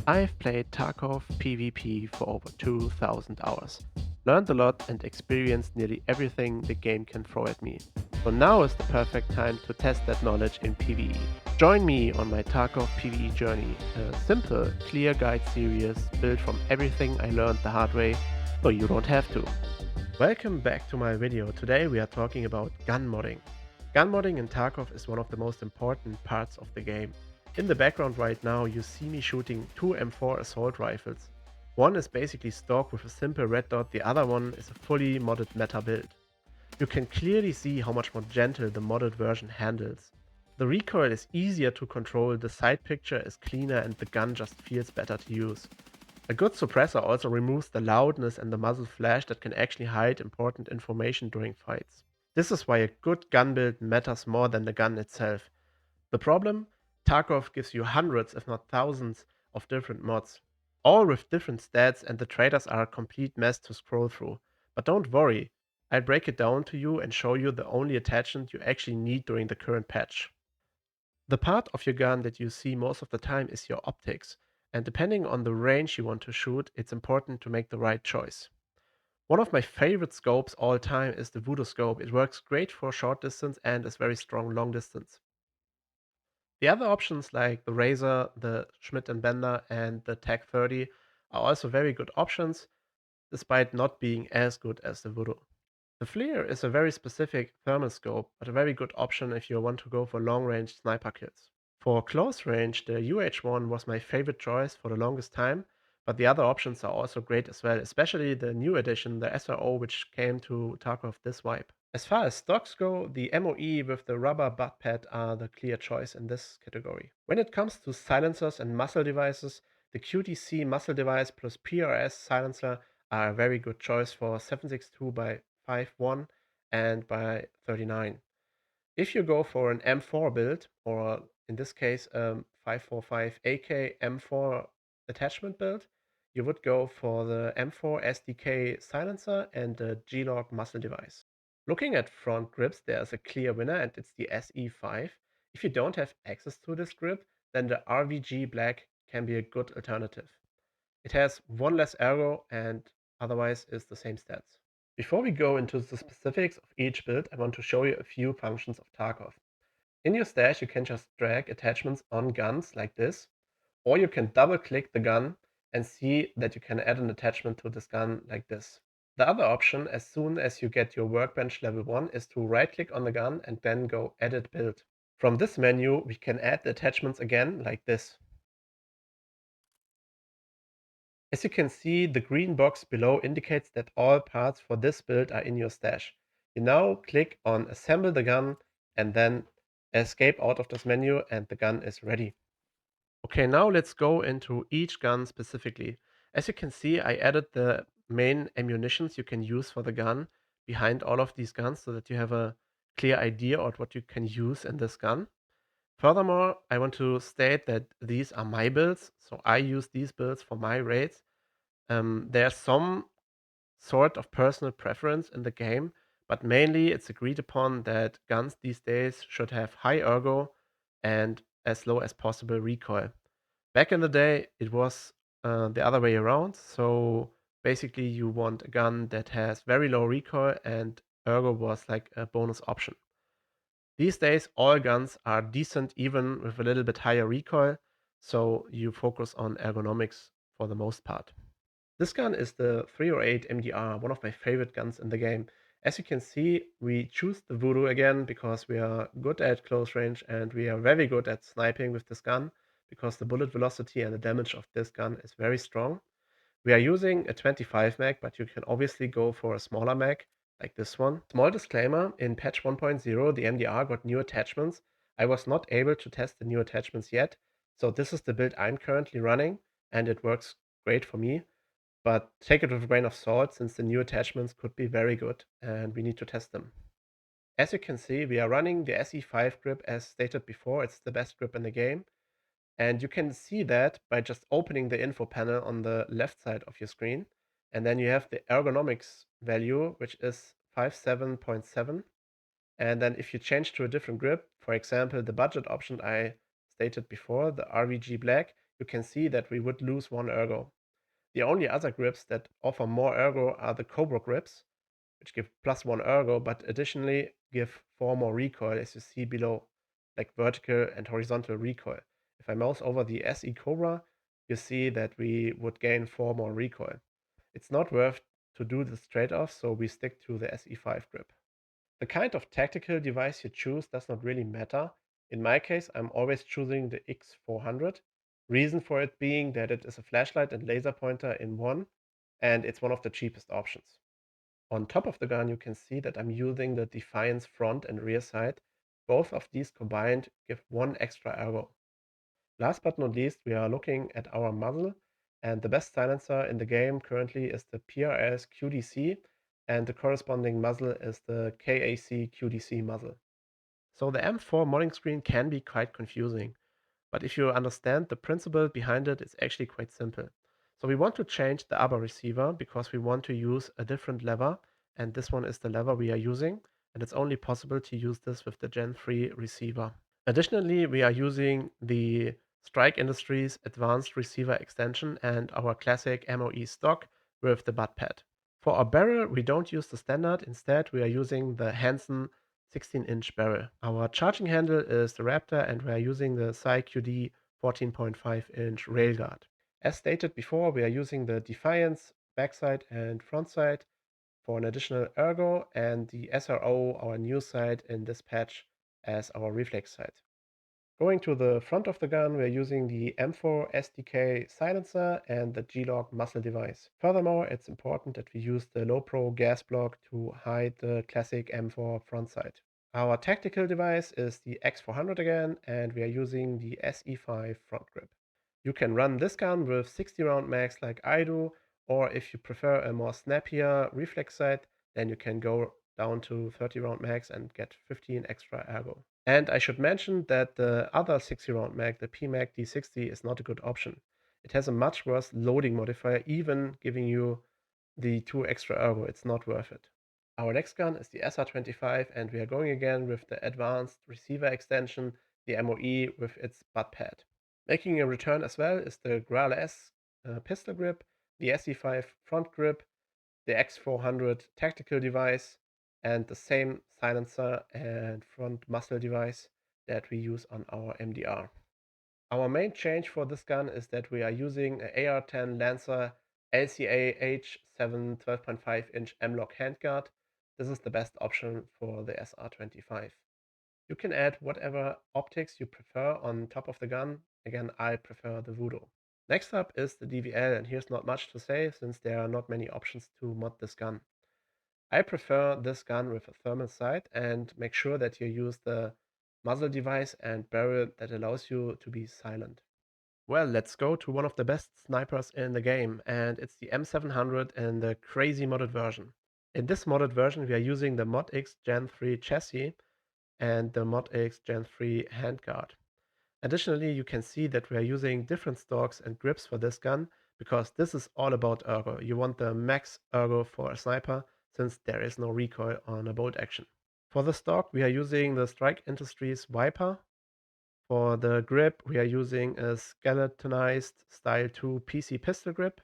I've played Tarkov PvP for over 2000 hours, learned a lot and experienced nearly everything the game can throw at me. So now is the perfect time to test that knowledge in PvE. Join me on my Tarkov PvE journey, a simple, clear guide series built from everything I learned the hard way, so you don't have to. Welcome back to my video. Today we are talking about gun modding. Gun modding in Tarkov is one of the most important parts of the game. In the background right now you see me shooting two M4 assault rifles. One is basically stock with a simple red dot, the other one is a fully modded meta build. You can clearly see how much more gentle the modded version handles. The recoil is easier to control, the side picture is cleaner and the gun just feels better to use. A good suppressor also removes the loudness and the muzzle flash that can actually hide important information during fights. This is why a good gun build matters more than the gun itself. The problem? Tarkov gives you hundreds if not thousands of different mods, all with different stats, and the traders are a complete mess to scroll through. But don't worry, I'll break it down to you and show you the only attachment you actually need during the current patch. The part of your gun that you see most of the time is your optics, and depending on the range you want to shoot, it's important to make the right choice. One of my favorite scopes all time is the Voodoo scope. It works great for short distance and is very strong long distance. The other options like the Razor, the Schmidt and Bender, and the Tag 30 are also very good options, despite not being as good as the Voodoo. The FLIR is a very specific thermal scope, but a very good option if you want to go for long-range sniper kills. For close range, the UH-1 was my favorite choice for the longest time, but the other options are also great as well, especially the new edition, the SRO, which came to Tarkov this wipe. As far as stocks go, the MOE with the rubber butt pad are the clear choice in this category. When it comes to silencers and muzzle devices, the QTC muzzle device plus PRS silencer are a very good choice for 7.62 by 5.1 and by 39. If you go for an M4 build, or in this case 545 AK M4 attachment build, you would go for the M4 SDK silencer and the G-Log muzzle device. Looking at front grips, there's a clear winner and it's the SE5. If you don't have access to this grip, then the RVG Black can be a good alternative. It has one less ergo and otherwise is the same stats. Before we go into the specifics of each build, I want to show you a few functions of Tarkov. In your stash, you can just drag attachments on guns like this, or you can double click the gun and see that you can add an attachment to this gun like this. The other option, as soon as you get your workbench level 1, is to right click on the gun and then go edit build. From this menu, we can add the attachments again like this. As you can see, the green box below indicates that all parts for this build are in your stash. You now click on assemble the gun and then escape out of this menu and the gun is ready. Okay, now let's go into each gun specifically. As you can see, I added the main ammunitions you can use for the gun behind all of these guns so that you have a clear idea of what you can use in this gun. Furthermore, I want to state that these are my builds, so I use these builds for my raids. There's some sort of personal preference in the game, but mainly it's agreed upon that guns these days should have high ergo and as low as possible recoil. Back in the day, it was the other way around. So basically, you want a gun that has very low recoil, and ergo was like a bonus option. These days, all guns are decent, even with a little bit higher recoil. So you focus on ergonomics for the most part. This gun is the 308 MDR, one of my favorite guns in the game. As you can see, we choose the Voodoo again because we are good at close range and we are very good at sniping with this gun because the bullet velocity and the damage of this gun is very strong. We are using a 25 mag, but you can obviously go for a smaller mag like this one. Small disclaimer, in patch 1.0 the MDR got new attachments. I was not able to test the new attachments yet, so this is the build I'm currently running and it works great for me. But take it with a grain of salt since the new attachments could be very good and we need to test them. As you can see, we are running the SE5 grip as stated before. It's the best grip in the game. And you can see that by just opening the info panel on the left side of your screen. And then you have the ergonomics value, which is 57.7. And then if you change to a different grip, for example, the budget option I stated before, the RVG Black, you can see that we would lose 1 ergo. The only other grips that offer more ergo are the Cobra grips, which give +1 ergo, but additionally give 4 more recoil, as you see below, like vertical and horizontal recoil. If I mouse over the SE Cobra, you see that we would gain 4 more recoil. It's not worth to do this trade-off, so we stick to the SE5 grip. The kind of tactical device you choose does not really matter. In my case, I'm always choosing the X400. Reason for it being that it is a flashlight and laser pointer in one, and it's one of the cheapest options. On top of the gun, you can see that I'm using the Defiance front and rear sight. Both of these combined give 1 extra ergo. Last but not least, we are looking at our muzzle, and the best silencer in the game currently is the PRS QDC, and the corresponding muzzle is the KAC QDC muzzle. So the M4 modding screen can be quite confusing, but if you understand the principle behind it, it's actually quite simple. So we want to change the ABBA receiver because we want to use a different lever, and this one is the lever we are using, and it's only possible to use this with the Gen 3 receiver. Additionally, we are using the Strike Industries Advanced Receiver Extension and our classic MOE stock with the butt pad. For our barrel, we don't use the standard. Instead, we are using the Hansen 16-inch barrel. Our charging handle is the Raptor, and we are using the SiQD 14.5-inch railguard. As stated before, we are using the Defiance backside and front sight for an additional ergo, and the SRO, our new sight in this patch, as our reflex sight. Going to the front of the gun, we're using the M4 SDK silencer and the G-Log muzzle device. Furthermore, it's important that we use the low pro gas block to hide the classic M4 front sight. Our tactical device is the X400 again, and we are using the SE5 front grip. You can run this gun with 60 round mags like I do, or if you prefer a more snappier reflex sight, then you can go down to 30 round mags and get 15 extra ergo. And I should mention that the other 60 round mag, the PMag D60, is not a good option. It has a much worse loading modifier, even giving you the 2 extra ergo. It's not worth it. Our next gun is the SR25, and we are going again with the advanced receiver extension, the MOE with its butt pad. Making a return as well is the Graal S pistol grip, the SE5 front grip, the X400 tactical device, and the same silencer and front muzzle device that we use on our MDR. Our main change for this gun is that we are using a AR-10 Lancer LCA H7 12.5-inch M-Lock handguard. This is the best option for the SR25. You can add whatever optics you prefer on top of the gun. Again, I prefer the Voodoo. Next up is the DVL, and here's not much to say since there are not many options to mod this gun. I prefer this gun with a thermal sight, and make sure that you use the muzzle device and barrel that allows you to be silent. Well, let's go to one of the best snipers in the game, and it's the M700 in the crazy modded version. In this modded version, we are using the ModX Gen 3 chassis and the ModX Gen 3 handguard. Additionally, you can see that we are using different stocks and grips for this gun because this is all about ergo. You want the max ergo for a sniper since there is no recoil on a bolt action. For the stock, we are using the Strike Industries Viper. For the grip, we are using a skeletonized Style 2 PC pistol grip.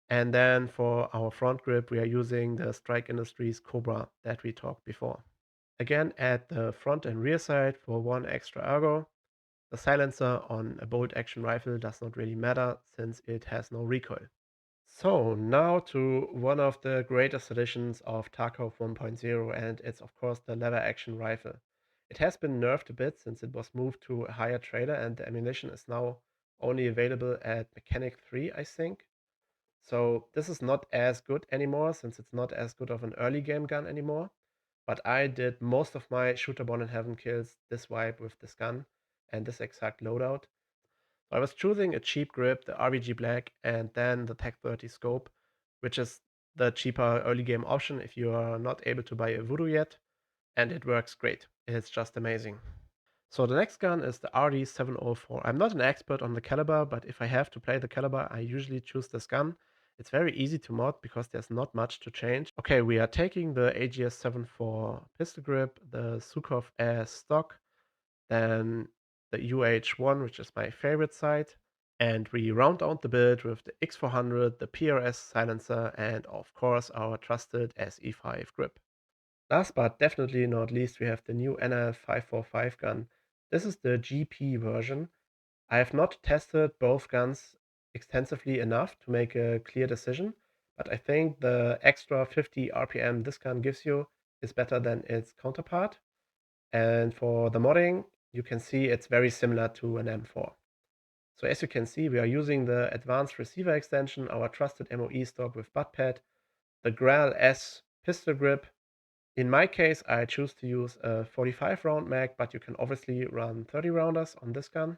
And then for our front grip, we are using the Strike Industries Cobra that we talked before. Again, at the front and rear side for 1 extra ergo. The silencer on a bolt action rifle does not really matter since it has no recoil. So now to one of the greatest additions of Tarkov 1.0, and it's of course the lever action rifle. It has been nerfed a bit since it was moved to a higher trailer, and the ammunition is now only available at Mechanic 3, I think. So this is not as good anymore since it's not as good of an early game gun anymore. But I did most of my Shooter Born in Heaven kills this wipe with this gun and this exact loadout. So I was choosing a cheap grip, the RBG Black, and then the Tech 30 scope, which is the cheaper early game option if you are not able to buy a Voodoo yet, and it works great. It's just amazing. So the next gun is the RD704. I'm not an expert on the caliber, but if I have to play the caliber, I usually choose this gun. It's very easy to mod because there's not much to change. Okay, we are taking the AGS-74 pistol grip, the Sukhov as stock, then the UH-1, which is my favorite sight, And we round out the build with the X400, the PRS silencer, and of course our trusted SE5 grip. Last but definitely not least, we have the new NL545 gun. This is the GP version. I have not tested both guns extensively enough to make a clear decision, but I think the extra 50 RPM this gun gives you is better than its counterpart. And for the modding, you can see it's very similar to an M4. So as you can see, we are using the advanced receiver extension, our trusted MOE stock with butt pad, the Graal S pistol grip. In my case, I choose to use a 45 round mag, but you can obviously run 30 rounders on this gun.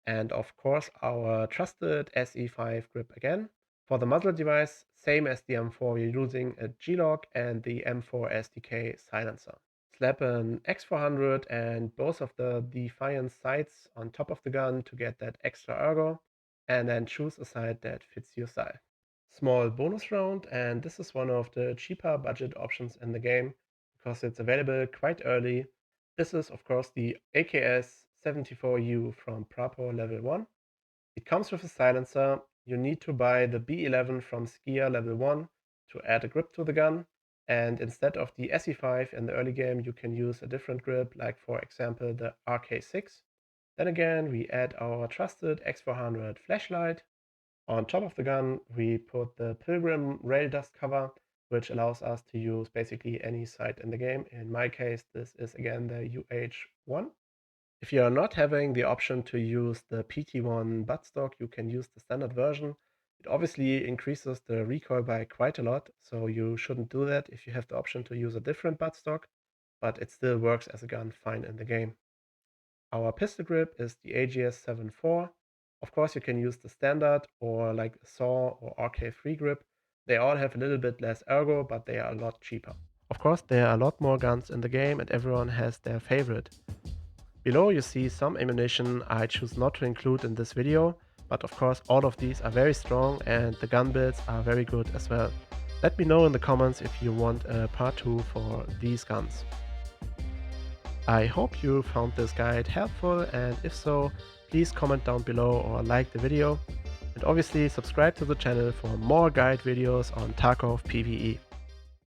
And of course, our trusted SE5 grip again. For the muzzle device, same as the M4, we're using a G-Log and the M4 SDK silencer. Slap an X400 and both of the Defiance sights on top of the gun to get that extra ergo, and then choose a sight that fits your style. Small bonus round, and this is one of the cheaper budget options in the game because it's available quite early. This is of course the AKS 74U from Prapo level 1. It comes with a silencer. You need to buy the B11 from Skier level 1 to add a grip to the gun. And instead of the SE5 in the early game, you can use a different grip, like for example the RK6. Then again, we add our trusted X400 flashlight. On top of the gun, we put the Pilgrim rail dust cover, which allows us to use basically any sight in the game. In my case, this is again the UH1. If you are not having the option to use the PT1 buttstock, you can use the standard version. It obviously increases the recoil by quite a lot, so you shouldn't do that if you have the option to use a different buttstock, but it still works as a gun fine in the game. Our pistol grip is the AGS 7.4. Of course, you can use the standard or like a SAW or RK3 grip. They all have a little bit less ergo, but they are a lot cheaper. Of course, there are a lot more guns in the game and everyone has their favorite. Below you see some ammunition I choose not to include in this video, but of course all of these are very strong and the gun builds are very good as well. Let me know in the comments if you want a part 2 for these guns. I hope you found this guide helpful, and if so, please comment down below or like the video, and obviously subscribe to the channel for more guide videos on Tarkov PVE.